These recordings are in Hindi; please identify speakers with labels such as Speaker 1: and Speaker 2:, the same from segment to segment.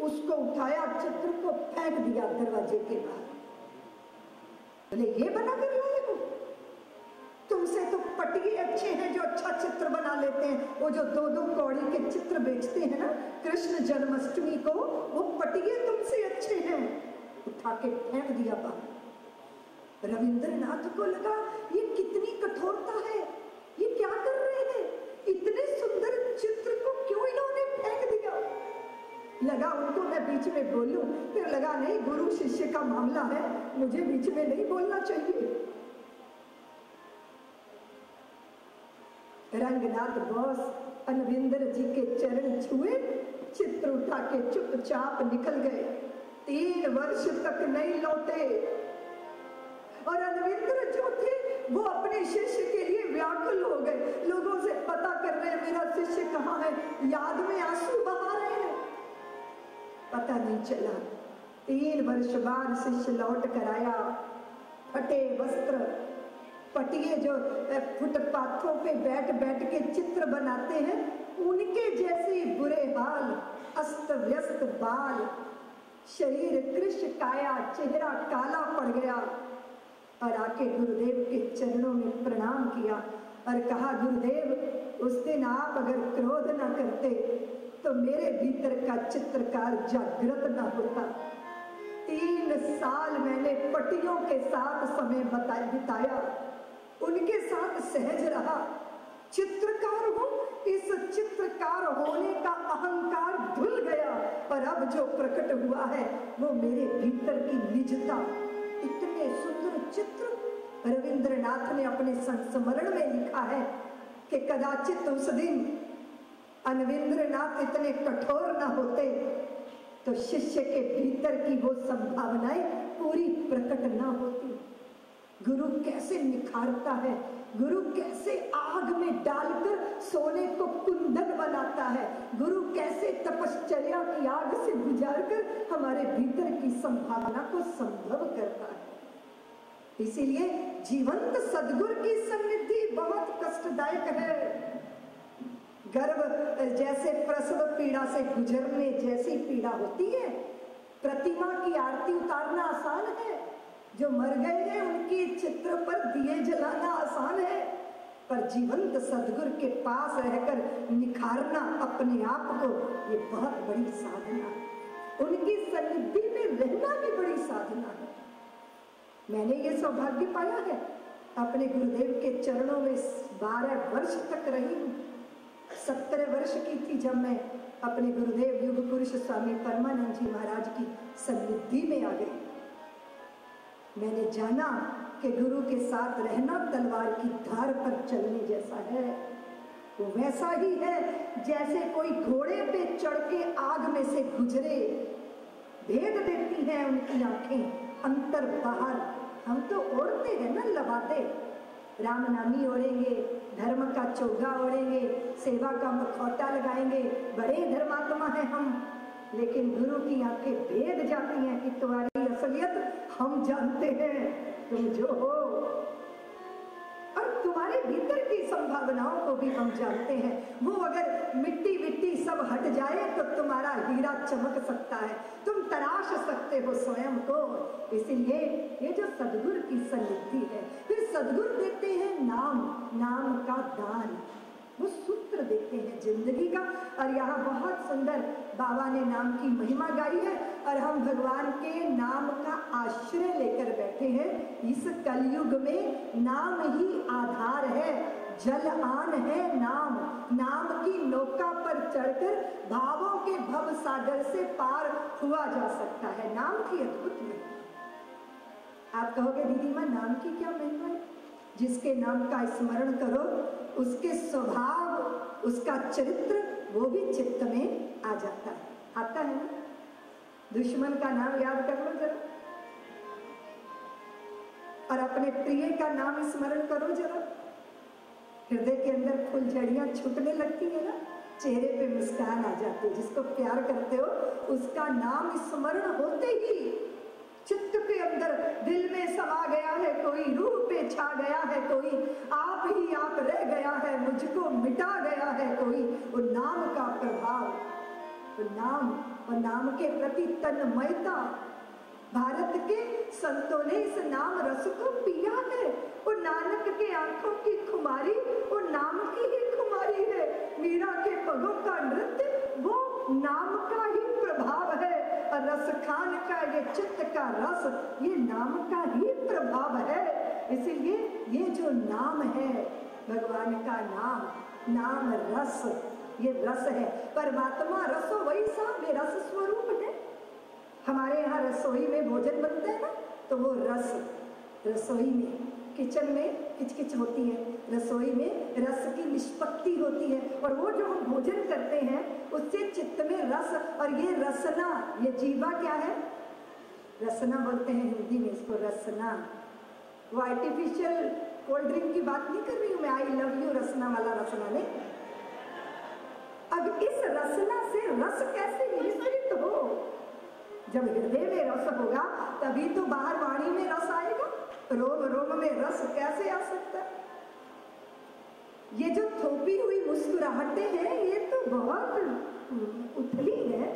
Speaker 1: उसको उठाया, चित्र को फेंक दिया दरवाजे के बाहर। बोले ये बना कर लाए हो? तुमसे तो पटिए अच्छे हैं जो अच्छा चित्र बना लेते हैं। वो जो 2-2 कौड़ी के चित्र बेचते हैं ना कृष्ण जन्माष्टमी को, वो पटिए तुमसे अच्छे हैं। उठा के फेंक दिया बाहर। रविंद्रनाथ को लगा ये कितनी कठोरता है, ये क्या कर रहे हैं, इतने सुंदर चित्र को क्यों इन्होंने फेंक दिया। लगा उनको मैं बीच में बोलूं, फिर लगा नहीं, गुरु शिष्य का मामला है, मुझे बीच में नहीं बोलना चाहिए। रंगनाथ बॉस अनविंदर जी के चरण छुए, चित्र उठा के चुपचाप निकल गए। 3 वर्ष तक नहीं लौटे। और अनविंदर जो थे वो अपने शिष्य के लिए व्याकुल हो गए। लोगों से पता कर रहे हैं मेरा शिष्य कहाँ है, याद में आंसू बहा रहे हैं। पता नहीं चला। 3 वर्ष बाद शिष्य लौट कर आया, फटे वस्त्र, पटिए जो फुटपाथों पे बैठ बैठ के चित्र बनाते हैं उनके जैसे बुरे हाल, अस्त व्यस्त बाल, शरीर कृश काया, चेहरा काला पड़ गया। और आके गुरुदेव के चरणों में प्रणाम किया और कहा, गुरुदेव उस दिन आप अगर क्रोध ना करते तो मेरे भीतर का चित्रकार जागृत ना होता। 3 साल मैंने पटियों के साथ समय बिताया, उनके साथ सहज रहा। चित्रकार हूं, इस चित्रकार होने का अहंकार धुल गया और अब जो प्रकट हुआ है वो मेरे भीतर की निजता। इतने सुंदर चित्र रविंद्रनाथ ने अपने संस्मरण में लिखा है कि कदाचित उस दिन अनविंद्रनाथ इतने कठोर न होते तो शिष्य के भीतर की वो संभावनाएं पूरी प्रकट न होती। गुरु कैसे निखारता है, गुरु कैसे आग में डालकर सोने को कुंदन बनाता है, गुरु कैसे तपश्चर्या की आग से गुजारकर हमारे भीतर की संभावना को संभव करता है। इसीलिए जीवंत सद्गुरु की सन्निधि बहुत कष्टदायक है। गर्भ जैसे प्रसव पीड़ा से गुजरने जैसी पीड़ा होती है, प्रतिमा की आरती उतारना आसान है, जो मर गए हैं उनकी चित्र पर दिए जलाना आसान है, पर जीवंत सद्गुरु के पास रहकर निखारना अपने आप को, ये बहुत बड़ी साधना है। उनकी सन्निधि में रहना भी बड़ी साधना है। मैंने ये सौभाग्य पाया है, अपने गुरुदेव के चरणों में 12 वर्ष तक रही हूँ। 17 वर्ष की थी जब मैं अपने गुरुदेव युग पुरुष स्वामी परमानंद जी महाराज की सन्निधि में आ गई। मैंने जाना कि गुरु के साथ रहना तलवार की धार पर चलने जैसा है। वो वैसा ही है जैसे कोई घोड़े पे चढ़ के आग में से गुजरे। भेद देती हैं उनकी आंखें, अंतर बाहर। हम तो ओढ़ते हैं ना लबाते, राम नामी ओढ़ेंगे, धर्म का चोगा ओढ़ेंगे, सेवा का मुखौटा लगाएंगे, बड़े धर्मात्मा हैं हम। लेकिन गुरु की आंखें भेद जाती हैं कि तुम्हारी असलियत हम जानते हैं, तुम जो हो, और तुम्हारे भीतर की संभावनाओं को भी हम जानते हैं। वो अगर मिट्टी विट्टी सब हट जाए तो तुम्हारा हीरा चमक सकता है, तुम तराश सकते हो स्वयं को। इसीलिए ये जो सद्गुरु की सन्निधि है, फिर सद्गुरु देते हैं नाम, नाम का दान, वो सूत्र देते हैं जिंदगी का। और यहाँ बहुत सुंदर बाबा ने नाम की महिमा गाई है और हम भगवान के नाम का आश्रय लेकर बैठे हैं। इस कलयुग में नाम ही आधार है, जल आन है नाम। नाम की नौका पर चढ़कर भावों के भव सागर से पार हुआ जा सकता है। नाम की अद्भुत महिमा। आप कहोगे दीदी माँ नाम की क्या महिमा है? जिसके नाम का स्मरण करो उसके स्वभाव, उसका चरित्र वो भी चित्त में आ जाता है। आता है ना? दुश्मन का नाम याद कर लो जरा, और अपने प्रिय का नाम स्मरण करो जरा, हृदय के अंदर फुलझड़ियां छूटने लगती है ना, चेहरे पे मुस्कान आ जाती है। जिसको प्यार करते हो उसका नाम स्मरण होते ही चित्त के अंदर दिल में समा गया है कोई, रूह पे छा गया है कोई, आप ही आप रह गया है, मुझको मिटा गया है कोई। वो नाम का प्रभाव तो नाम और नाम के प्रति तन्मयता, भारत के संतों ने इस नाम रस को पिया है। और नानक के आंखों की खुमारी वो नाम की ही खुमारी है। मीरा के पगों का नृत्य वो नाम का ही प्रभाव है। और रस खान का ये चित्त का रस ये नाम का ही प्रभाव है। इसीलिए ये जो नाम है भगवान का नाम रस, ये रस है। परमात्मा रसो वही सा में रस स्वरूप है। हमारे यहाँ रसोई में भोजन बनता है ना, तो वो रस, रसोई में किचन में किचकिच होती है, रसोई में रस की निष्पत्ति होती है। और वो जो हम भोजन करते हैं उससे चित्त में रस, और ये रसना, ये जीवा क्या है? रसना बोलते हैं हिंदी में इसको, रसना। वो आर्टिफिशियल कोल्ड ड्रिंक की बात नहीं कर रही हूँ मैं, आई लव यू रसना वाला रसना नहीं। अब इस रसना से रस कैसे मिश्रित हो? जब हृदय में रस होगा तभी तो बाहर वाणी में रस आएगा। रोम रोम में रस कैसे आ सकता है? ये जो थोपी हुई मुस्कुराहटें हैं ये तो बहुत उथली है।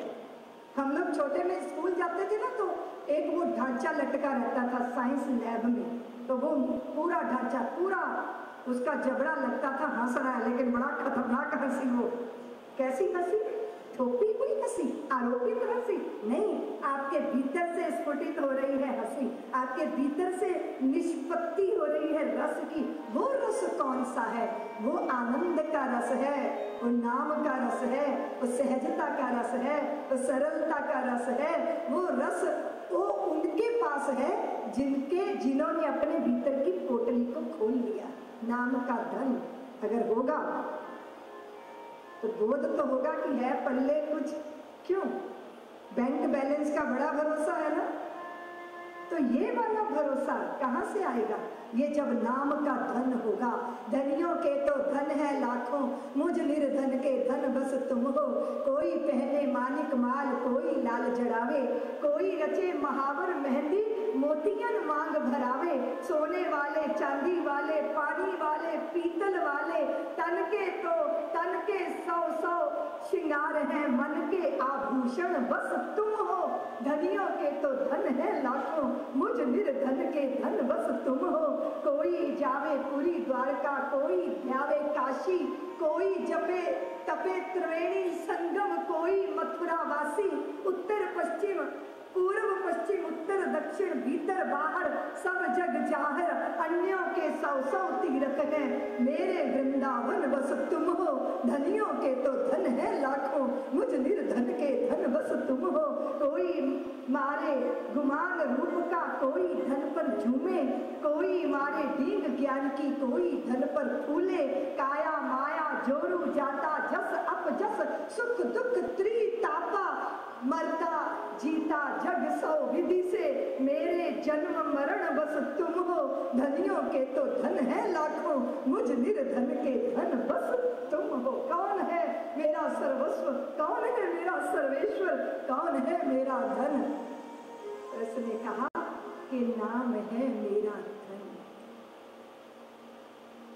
Speaker 1: हम लोग छोटे में स्कूल जाते थे ना, तो एक वो ढांचा लटका रहता था साइंस लैब में, तो वो पूरा ढांचा, पूरा उसका जबड़ा लगता था हंस रहा है, लेकिन बड़ा खतरनाक हंसी। वो कैसी हंसी? थोपी हुई हंसी, आरोपित हंसी नहीं, आपके भीतर से स्फुटित हो रही है हंसी, आपके भीतर से निष्पत्ति हो रही है रस की। वो रस कौन सा है? वो आनंद का रस है, वो नाम का रस है, वो सहजता का रस है, वो सरलता का रस है। वो रस वो उनके पास है जिन्होंने अपने भीतर की पोटली को खोल लिया। नाम का धन अगर होगा तो बोध तो होगा कि है पल्ले कुछ, क्यों? बैंक बैलेंस का बड़ा भरोसा है ना, तो ये वाला भरोसा कहाँ से आएगा? ये जब नाम का धन होगा। धनियों के तो धन है लाखों, मुझ निर्धन के धन बस तुम हो। कोई पहने मानिक माल, कोई लाल जड़ावे, कोई रचे महावर मेहंदी, मोतियन मांग भरावे। सोने वाले, चांदी वाले, पानी वाले, पीतल वाले, तन के सौ सौ श्रृंगार हैं, मन के आभूषण बस तुम हो। धनियों के तो धन है लाखों, मुझ निर्धन के धन बस तुम हो। कोई जावे पुरी द्वारका, कोई ध्यावे काशी, कोई जपे तपे त्रिवेणी संगम, कोई मथुरा वासी। उत्तर पश्चिम, पूर्व पश्चिम, उत्तर दक्षिण, भीतर बाहर, सब जग जाहिर। अन्यों के सौ सौ तीर्थ हैं, मेरे वृंदावन बस तुम हो। धनियों के तो धन है लाखों, मुझ निर्धन के धन बस तुम हो। कोई मारे गुमान रूप का, कोई धन पर झूमे, कोई मारे डींग ज्ञान की, कोई धन पर फूले। काया माया जोरू जाता, जस अप जस, सुख दुख त्रितापा। मरता जीता जग सौ विधि से, मेरे जन्म मरण बस तुम हो। धनियों के तो धन है लाखों, मुझ निर्धन के धन बस तुम हो। कौन है मेरा सर्वस्व? कौन है मेरा सर्वेश्वर? कौन है मेरा धन? उसने कहा कि नाम है मेरा धन।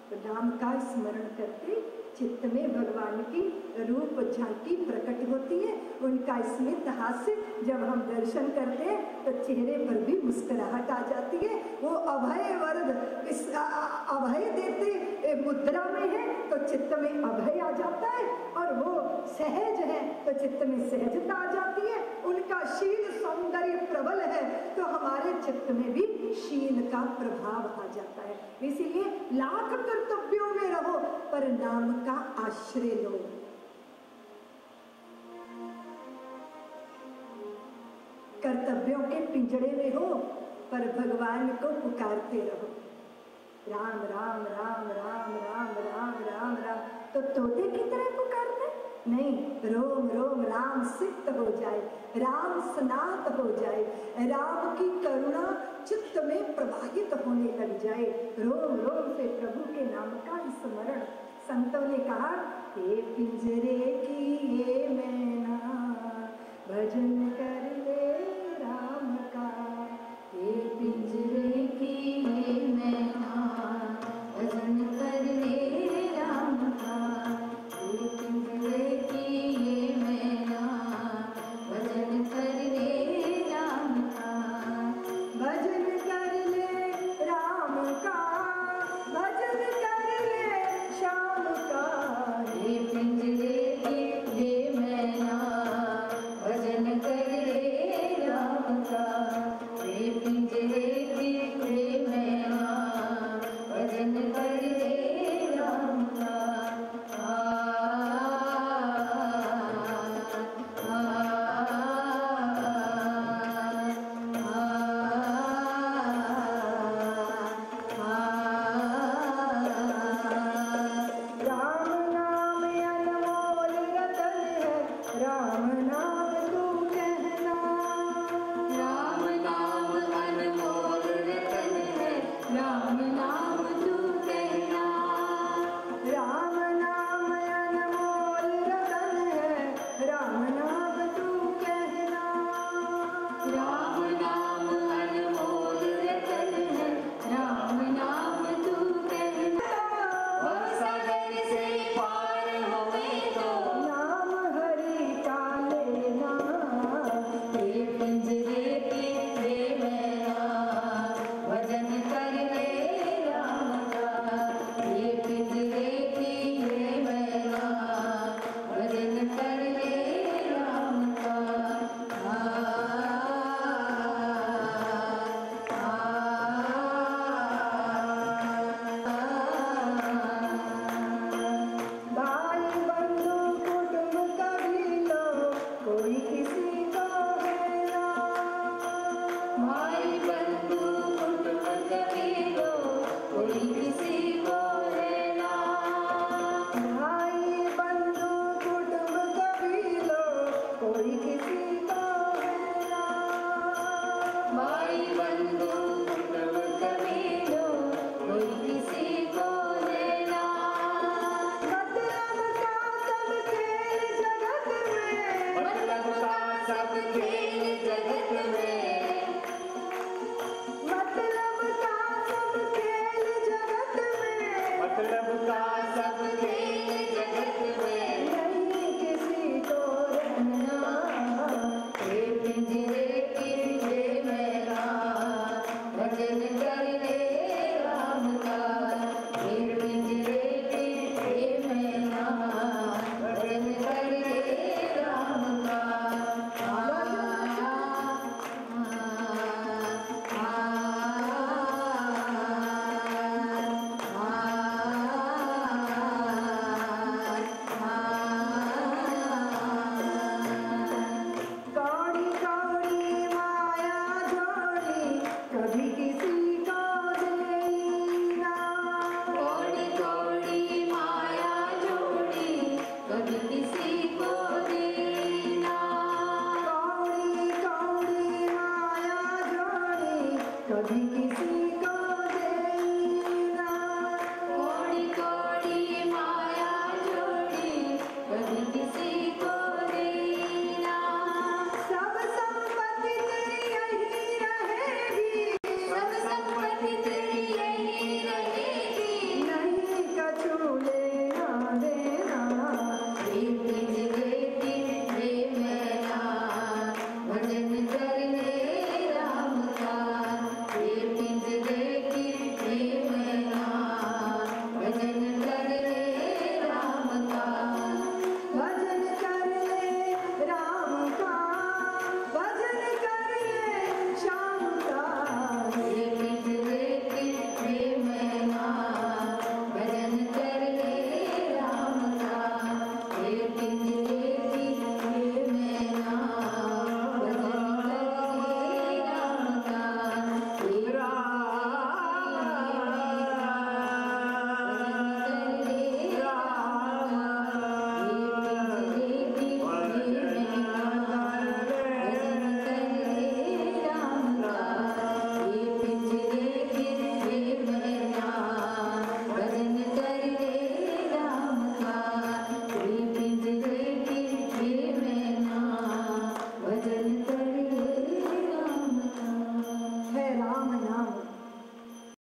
Speaker 1: तो नाम का स्मरण करके चित्त में भगवान की रूप झांकी प्रकट होती है। उनका स्मित हास्य जब हम दर्शन करते हैं तो चेहरे पर भी मुस्कुराहट आ जाती है। वो अभय वरद इस अभय देते मुद्रा में है तो चित्त में अभय आ जाता है, और वो सहज है तो चित्त में सहजता आ जाती है। उनका शील सौंदर्य प्रबल है तो हमारे चित्त में भी शील का प्रभाव आ जाता है। इसीलिए लाख कर्तव्यों में रहो पर नाम का आश्रय लो। कर्तव्यों के पिंजड़े में हो पर भगवान को पुकारते रहो। राम राम राम राम राम राम राम राम, तो तोते की तरह पुकारते नहीं, रोम रोम राम सिक्त हो जाए, राम स्नात हो जाए, राम की करुणा चित्त में प्रवाहित होने लग जाए। रोम रोम से प्रभु के नाम का स्मरण। संतों ने कहा, हे पिंजरे की ये मैना भजन कर ले राम का। हे पिंजरे की ये मैना भजन कर ले राम का। हे पिंजरे की ये मैना
Speaker 2: कुटुंब कबीलो कोई किसी को लेना।
Speaker 1: मतलब का सब खेल जगत में,
Speaker 2: मतलब का सब खेल जगत में